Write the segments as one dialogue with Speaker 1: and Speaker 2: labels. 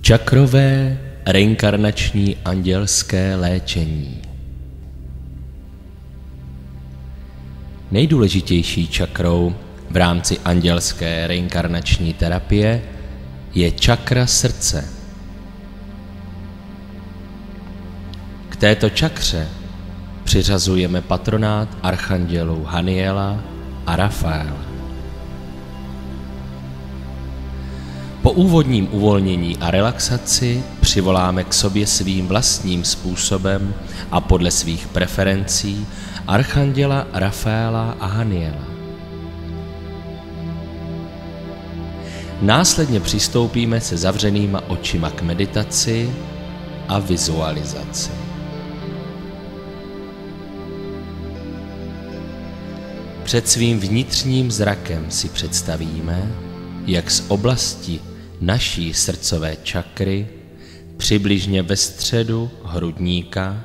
Speaker 1: Čakrové reinkarnační andělské léčení. Nejdůležitější čakrou v rámci andělské reinkarnační terapie je čakra srdce. K této čakře přiřazujeme patronát archandělů Haniela a Rafaela. Po úvodním uvolnění a relaxaci přivoláme k sobě svým vlastním způsobem a podle svých preferencí archanděla Rafaela a Haniela. Následně přistoupíme se zavřenýma očima k meditaci a vizualizaci. Před svým vnitřním zrakem si představíme, jak z oblasti naší srdcové čakry, přibližně ve středu hrudníka,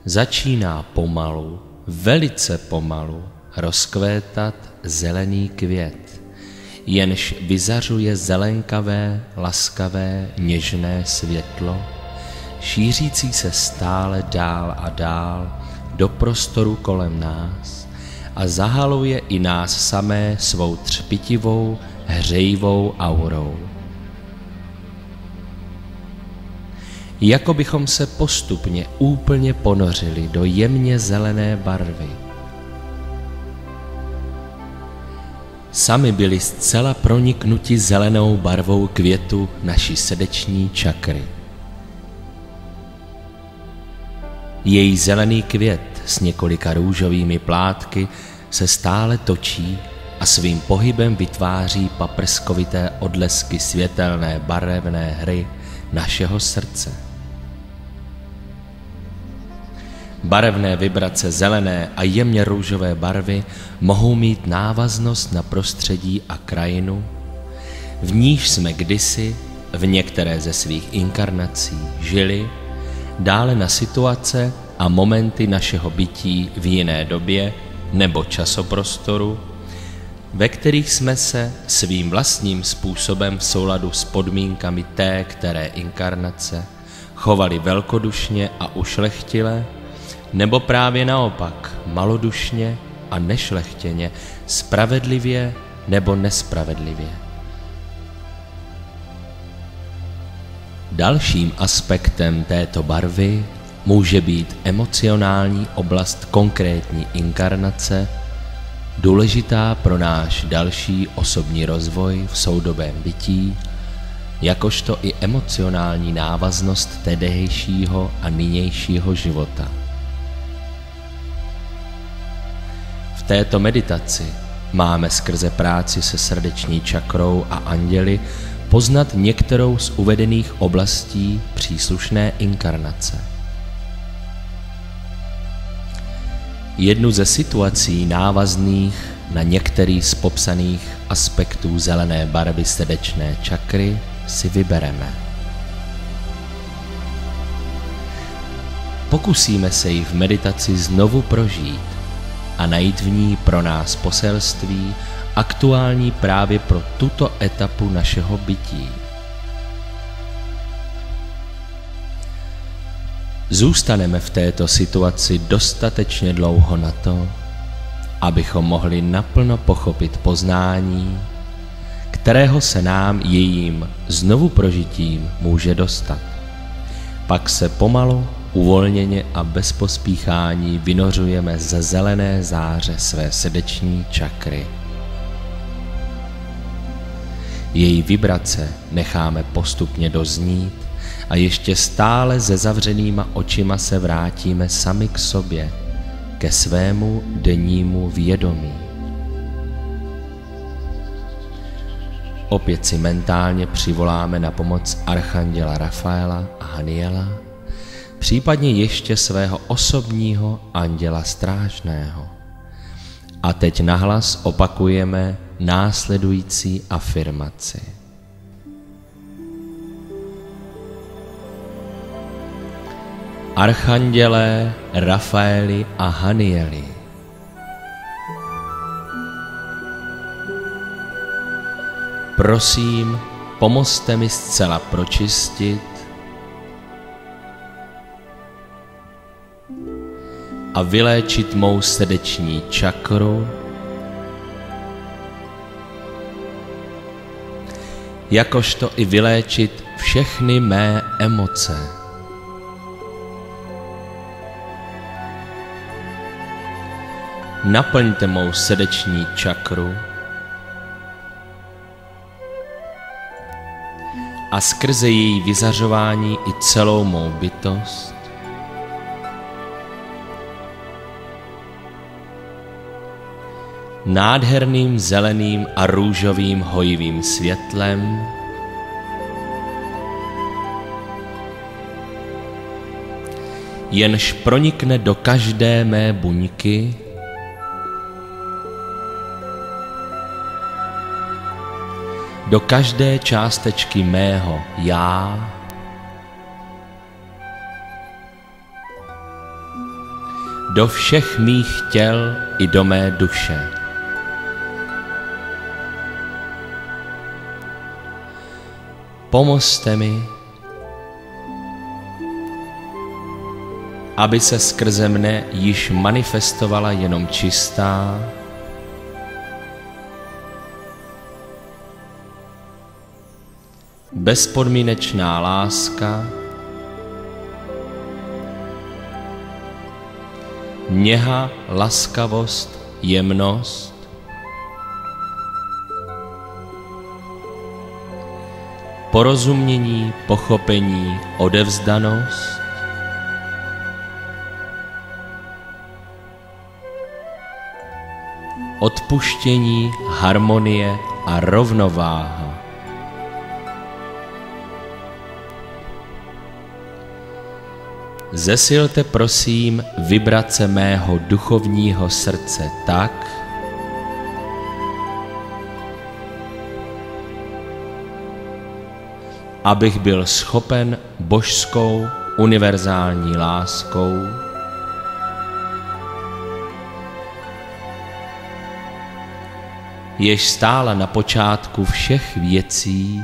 Speaker 1: začíná pomalu, velice pomalu rozkvétat zelený květ, jenž vyzařuje zelenkavé, laskavé, něžné světlo, šířící se stále dál a dál do prostoru kolem nás a zahaluje i nás samé svou třpitivou, hřejivou aurou. Jako bychom se postupně úplně ponořili do jemně zelené barvy. Sami byli zcela proniknuti zelenou barvou květu naší srdeční čakry. Její zelený květ s několika růžovými plátky se stále točí a svým pohybem vytváří paprskovité odlesky světelné barevné hry našeho srdce. Barevné vibrace zelené a jemně růžové barvy mohou mít návaznost na prostředí a krajinu, v níž jsme kdysi v některé ze svých inkarnací žili, dále na situace a momenty našeho bytí v jiné době nebo časoprostoru, ve kterých jsme se svým vlastním způsobem v souladu s podmínkami té které inkarnace chovali velkodušně a ušlechtile, nebo právě naopak malodušně a nešlechtěně, spravedlivě nebo nespravedlivě. Dalším aspektem této barvy může být emocionální oblast konkrétní inkarnace, důležitá pro náš další osobní rozvoj v soudobém bytí, jakožto i emocionální návaznost tehdejšího a nynějšího života. V této meditaci máme skrze práci se srdeční čakrou a anděli poznat některou z uvedených oblastí příslušné inkarnace. Jednu ze situací návazných na některý z popsaných aspektů zelené barvy srdečné čakry si vybereme. Pokusíme se ji v meditaci znovu prožít a najít v ní pro nás poselství aktuální právě pro tuto etapu našeho bytí. Zůstaneme v této situaci dostatečně dlouho na to, abychom mohli naplno pochopit poznání, kterého se nám jejím znovu prožitím může dostat. Pak se pomalu, uvolněně a bez pospíchání vynořujeme ze zelené záře své srdeční čakry. Její vibrace necháme postupně doznít a ještě stále se zavřenýma očima se vrátíme sami k sobě, ke svému dennímu vědomí. Opět si mentálně přivoláme na pomoc archanděla Rafaela a Haniela, případně ještě svého osobního anděla strážného. A teď nahlas opakujeme následující afirmaci. Archandělé Rafaeli a Hanieli, prosím, pomozte mi zcela pročistit a vyléčit mou srdeční čakru, jakožto i vyléčit všechny mé emoce. Naplňte mou srdeční čakru a skrze její vyzařování i celou mou bytost nádherným zeleným a růžovým hojivým světlem, jenž pronikne do každé mé buňky, do každé částečky mého já, do všech mých těl i do mé duše. Pomozte mi, aby se skrze mne již manifestovala jenom čistá, bezpodmínečná láska, něha, laskavost, jemnost, porozumění, pochopení, odevzdanost, odpuštění, harmonie a rovnováha. Zesilte prosím vibrace mého duchovního srdce tak, abych byl schopen božskou univerzální láskou jež stála na počátku všech věcí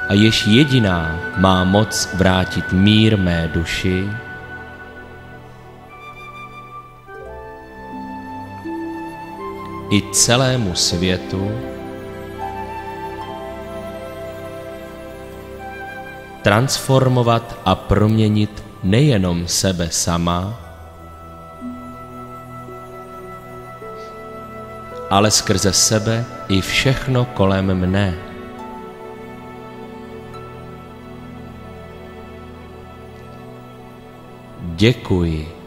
Speaker 1: a jež jediná má moc vrátit mír mé duši, i celému světu, transformovat a proměnit nejenom sebe sama, ale skrze sebe i všechno kolem mne. Děkuji.